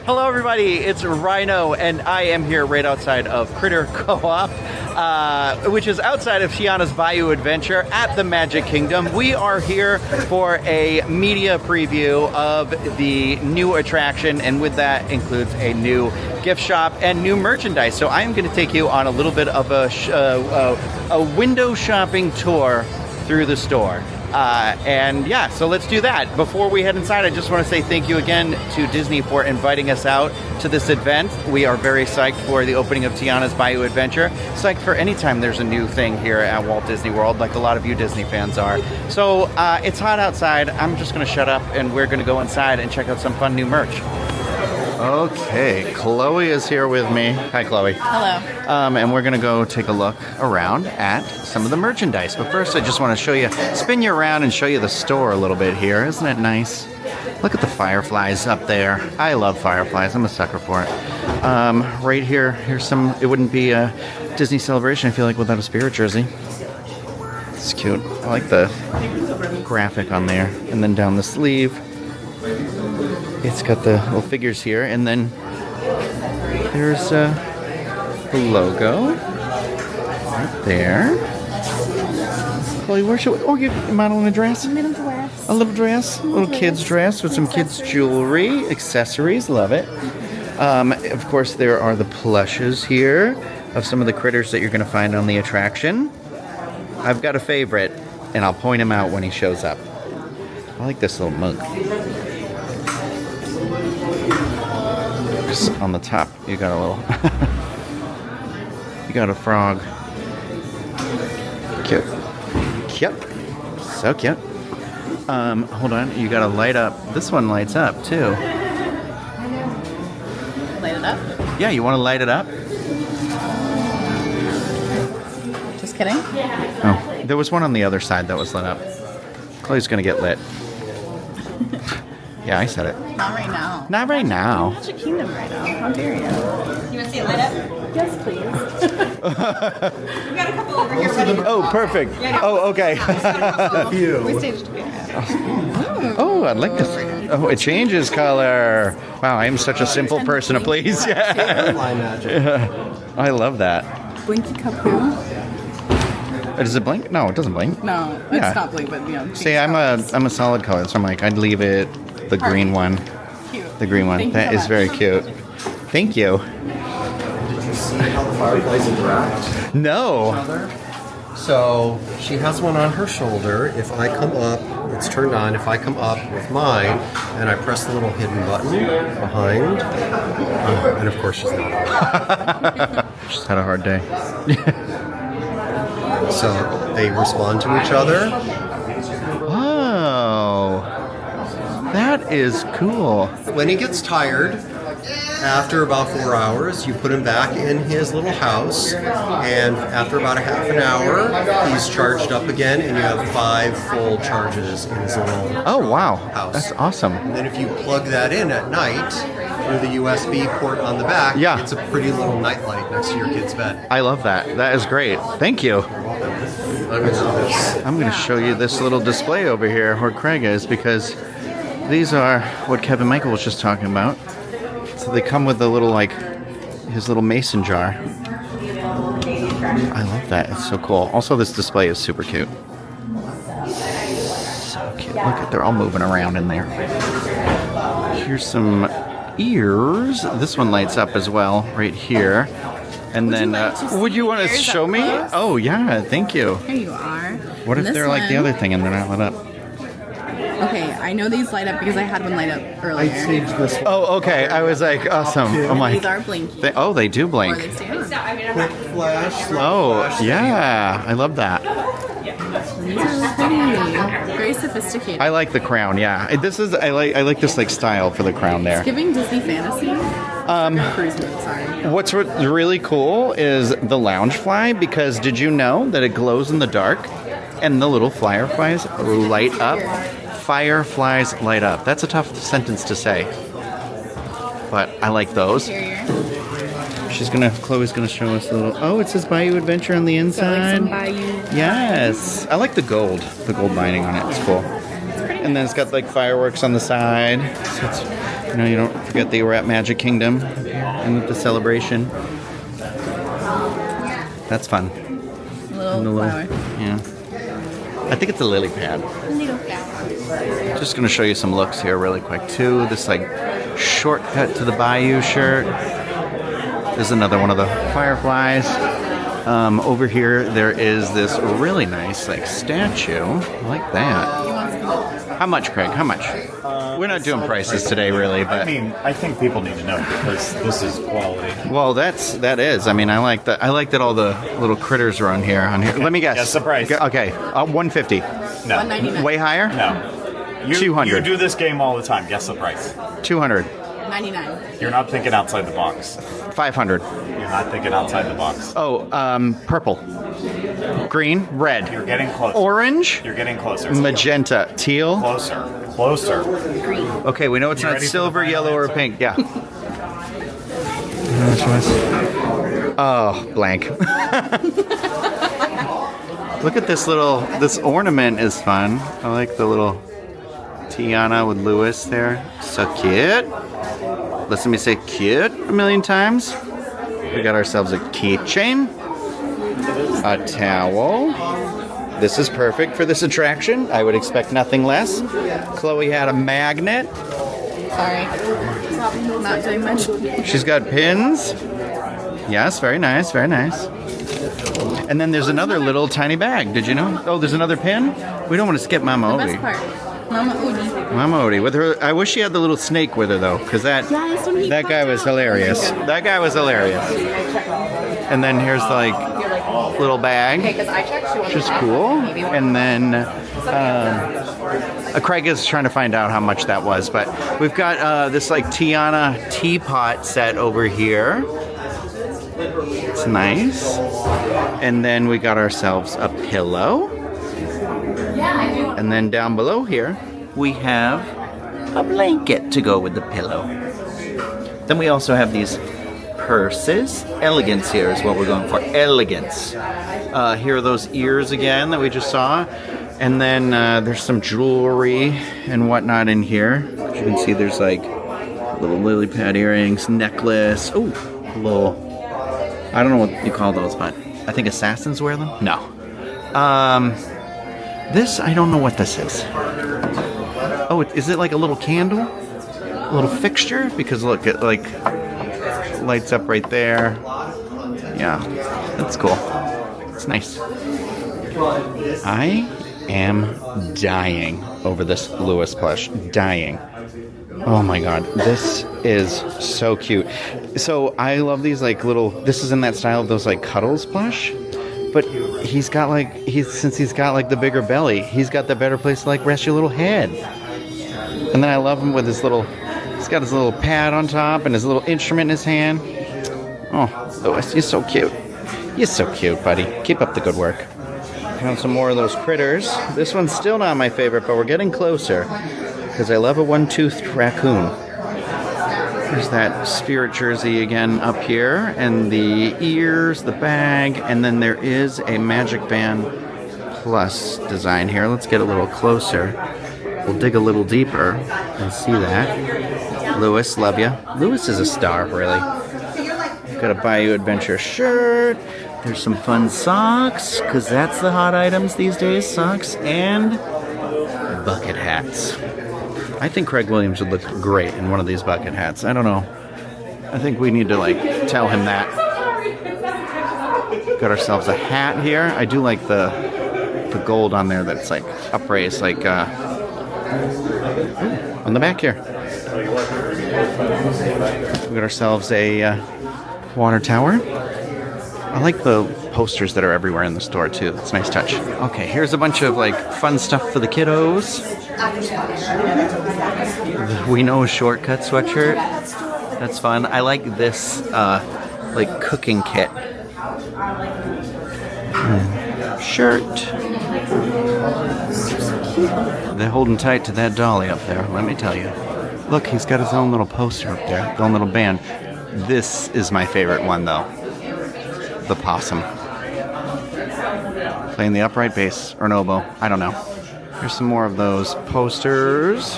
Hello everybody, it's Rhino, and I am here right outside of Critter Co-op, which is outside of Tiana's Bayou Adventure at the Magic Kingdom. We are here for a media preview of the new attraction, and with that includes a new gift shop and new merchandise. So I'm going to take you on a little bit of a window shopping tour through the store. And yeah, so let's do that. Before we head inside, I just want to say thank you again to Disney for inviting us out to this event. We are very psyched for the opening of Tiana's Bayou Adventure. Psyched for any time there's a new thing here at Walt Disney World, like a lot of you Disney fans are. So it's hot outside. I'm just going to shut up, and we're going to go inside and check out some fun new merch. Okay, Chloe is here with me. Hi, Chloe. Hello. And we're going to go take a look around at some of the merchandise. But first, I just want to show you, spin you around and show you the store a little bit here. Isn't it nice? Look at the fireflies up there. I love fireflies. I'm a sucker for it. Right here, here's some, it wouldn't be a Disney Celebration, I feel like, without a Spirit jersey. It's cute. I like the graphic on there. And then down the sleeve, it's got the little figures here, and then there's the logo right there. Chloe, where should we? Oh, you're modeling a dress? A little dress. A little dress? A little kid's dress with some kids' jewelry, accessories. Love it. Of course, there are the plushes here of some of the critters that you're going to find on the attraction. I've got a favorite, and I'll point him out when he shows up. I like this little monk. On the top, you got a little you got a frog. Cute. So cute. Hold on, you gotta light up. This one lights up too. Light it up? Yeah, you want to light it up? Just kidding? Oh, there was one on the other side that was lit up. Chloe's gonna get lit. Yeah, I said it. Not right now. Not right now. Magic Kingdom right now. How dare you? You want to see it light up? Yes, please. We got a couple over here. Oh, perfect. Oh, okay. We staged it. Oh, I like this. Oh, it changes color. Wow, I am such a simple person to please. Yeah. I love that. Blinky Kapoo? Does it blink? No, it doesn't blink. No, Yeah. it's not blink, but you know. See, I'm a solid color, so I'm like, I'd leave it the green one. Cute. The green one. Thank you That so is much. very cute. Thank you. Did you see how the fireflies interact? No. So she has one on her shoulder. If I come up, it's turned on. If I come up with mine and I press the little hidden button behind, and of course she's not. She's had a hard day. So they respond to each other. Oh, that is cool. When he gets tired, after about 4 hours, you put him back in his little house, and after about a half an hour, he's charged up again, and you have 5 full charges in his little Oh, wow. house. That's awesome. And then if you plug that in at night through the USB port on the back, Yeah. it's a pretty little nightlight next to your kid's bed. I love that. That is great. Thank you. I'm going to do this. I'm going to show you this little display over here where Craig is, because these are what Kevin Michael was just talking about. So they come with the little, like, his little mason jar. I love that. It's so cool. Also, this display is super cute. So cute. Look at, they're all moving around in there. Here's some ears. This one lights up as well, right here. And then, would you want to show me? Oh, yeah. Thank you. Here you are. What if And they're this like the one- other thing and they're not lit up? Okay, I know these light up because I had one light up earlier. This one. Oh, okay. I was like, awesome. I'm like, These are blinky. they do Or blink. they stay on. Quick flash. slow Oh, flash. yeah. I love that. These are pretty. Very sophisticated. I like the crown. Yeah. I like this like style for the crown there. Giving Disney fantasy. Cruise mode, sorry. What's really cool is the lounge fly, because did you know that it glows in the dark and the little fireflies light up? Fireflies light up. That's a tough sentence to say, but I like those. Interior. Chloe's gonna show us a little. Oh, it says Bayou Adventure on the So like inside. some Bayou. Yes, I like the gold binding on it. It's cool. It's pretty And then it's got like fireworks on the side. So it's You know, you don't forget that you were at Magic Kingdom and with the celebration. That's fun. Little flower. Yeah. I think it's a lily pad. Little flower. Just going to show you some looks here really quick too. This like shortcut to the Bayou shirt. There's another one of the fireflies. Over here there is this really nice like statue. I like that. How much, Craig? How much? We're not doing prices today, really, but I mean, I think people need to know because this is quality. well, that is. I mean, I like that. I like that all the little critters are on here. Let me guess. Guess the price. Okay, 150. No. $1.99. Way higher? No. You, 200. You do this game all the time. Guess the price. 200. $99. You're not thinking outside the box. 500. You're not thinking outside the box. Oh, purple, green, red, You're getting closer. Orange, You're getting closer. magenta, teal. Closer. Closer. Okay, we know it's You not ready for silver, the final yellow, or answer? pink. Yeah. Oh, blank. Look at this ornament is fun. I like the little Tiana with Lewis there. So cute. Listen to me say cute a million times. We got ourselves a keychain, a towel. This is perfect for this attraction. I would expect nothing less. Chloe had a magnet. Sorry. Not doing much. She's got pins. Yes, very nice, very nice. And then there's another little tiny bag. Did you know? Oh, there's another pin? We don't want to skip Mama Best Odie. part. Mama Udi. Mama Odie with her. I wish she had the little snake with her though, because that Yes, when he that guy popped was out. hilarious. That guy was hilarious. And then here's like little bag, Because I checked, she which is cool. And then Craig is trying to find out how much that was, but we've got this like Tiana teapot set over here. It's nice. And then we got ourselves a pillow. And then down below here, we have a blanket to go with the pillow. Then we also have these purses. Elegance here is what we're going for. Elegance. Here are those ears again that we just saw. And then there's some jewelry and whatnot in here. As you can see, there's like little lily pad earrings, necklace. Oh, little, I don't know what you call those, but I think assassins wear them? No. This, I don't know what this is. Oh, is it like a little candle? A little fixture? Because look, it like lights up right there. Yeah, that's cool. It's nice. I am dying over this Lewis plush. Dying. Oh my god, this is so cute. So I love these like little, this is in that style of those like Cuddles plush. But he's got like, since he's got like the bigger belly, he's got the better place to like rest your little head. And then I love him with his little, he's got his little pad on top and his little instrument in his hand. Oh, Lewis, you're so cute. You're so cute, buddy. Keep up the good work. Found some more of those critters. This one's still not my favorite, but we're getting closer because I love a one-toothed raccoon. There's that spirit jersey again up here, and the ears, the bag, and then there is a Magic Band Plus design here. Let's get a little closer. We'll dig a little deeper and see that. Lewis, love ya. Lewis is a star, really. Got a Bayou Adventure shirt. There's some fun socks, because that's the hot items these days, socks, and bucket hats. I think Craig Williams would look great in one of these bucket hats. I don't know. I think we need to like tell him that. Got ourselves a hat here. I do like the gold on there that's like upraised, like on the back here. We got ourselves a water tower. I like the posters that are everywhere in the store too. It's a nice touch. Okay, here's a bunch of like fun stuff for the kiddos. We know a shortcut sweatshirt. That's fun. I like this like cooking kit. Shirt. They're holding tight to that dolly up there, let me tell you. Look, he's got his own little poster up there, his own little band. This is my favorite one though. The possum. Playing the upright bass or an oboe. I don't know. Here's some more of those posters.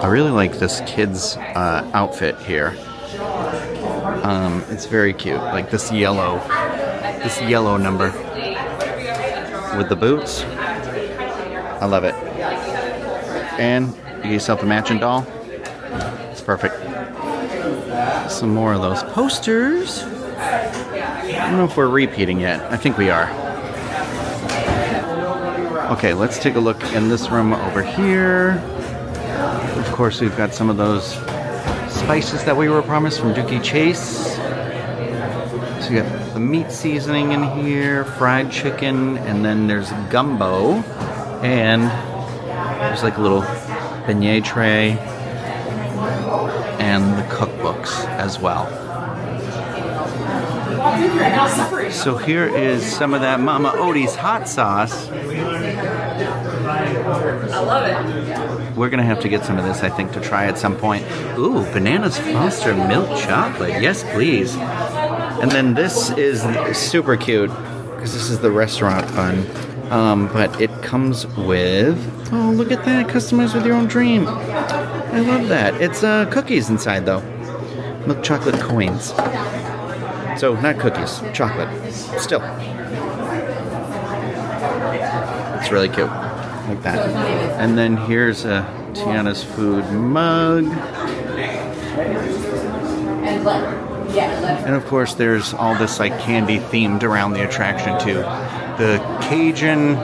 I really like this kid's outfit here. It's very cute. Like this yellow number with the boots. I love it. And you get yourself a matching doll. It's perfect. Some more of those posters. I don't know if we're repeating yet. I think we are. Okay, let's take a look in this room over here. Of course, we've got some of those spices that we were promised from Dookie Chase. So we got the meat seasoning in here, fried chicken, and then there's gumbo, and there's like a little beignet tray, and the cookbooks as well. So here is some of that Mama Odie's hot sauce. I love it. We're gonna have to get some of this, I think, to try at some point. Ooh, Bananas Foster milk chocolate. Yes, please. And then this is super cute because this is the restaurant fun. But it comes with, oh, look at that, customized with your own dream. I love that. It's cookies inside though. Milk chocolate coins. So not cookies, chocolate. Still. It's really cute. Like that. And then here's a Tiana's Food mug. And of course there's all this like candy themed around the attraction too. The Cajun,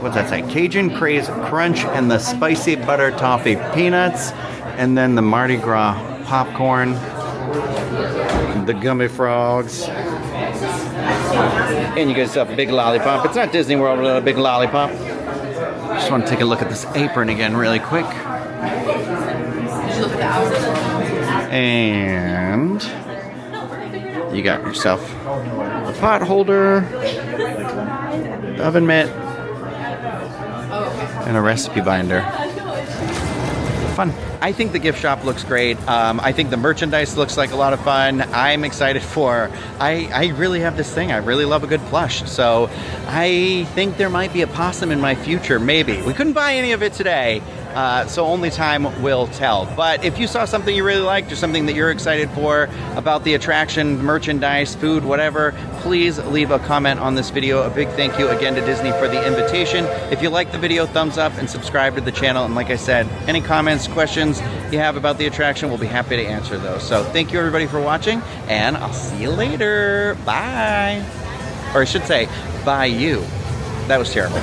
what's that say? Cajun Craze Crunch and the Spicy Butter Toffee Peanuts. And then the Mardi Gras popcorn. The gummy frogs. And you get yourself a big lollipop. It's not Disney World without a big lollipop. Just want to take a look at this apron again really quick. And you got yourself a pot holder, the oven mitt, and a recipe binder. Fun. I think the gift shop looks great. I think the merchandise looks like a lot of fun. I'm excited for, I really have this thing. I really love a good plush. So I think there might be a possum in my future, maybe. We couldn't buy any of it today, so only time will tell. But if you saw something you really liked or something that you're excited for about the attraction, merchandise, food, whatever, please leave a comment on this video. A big thank you again to Disney for the invitation. If you liked the video, thumbs up and subscribe to the channel. And like I said, any comments, questions you have about the attraction, we'll be happy to answer those. So thank you everybody for watching, and I'll see you later. Bye. Or I should say, Bayou. That was terrible.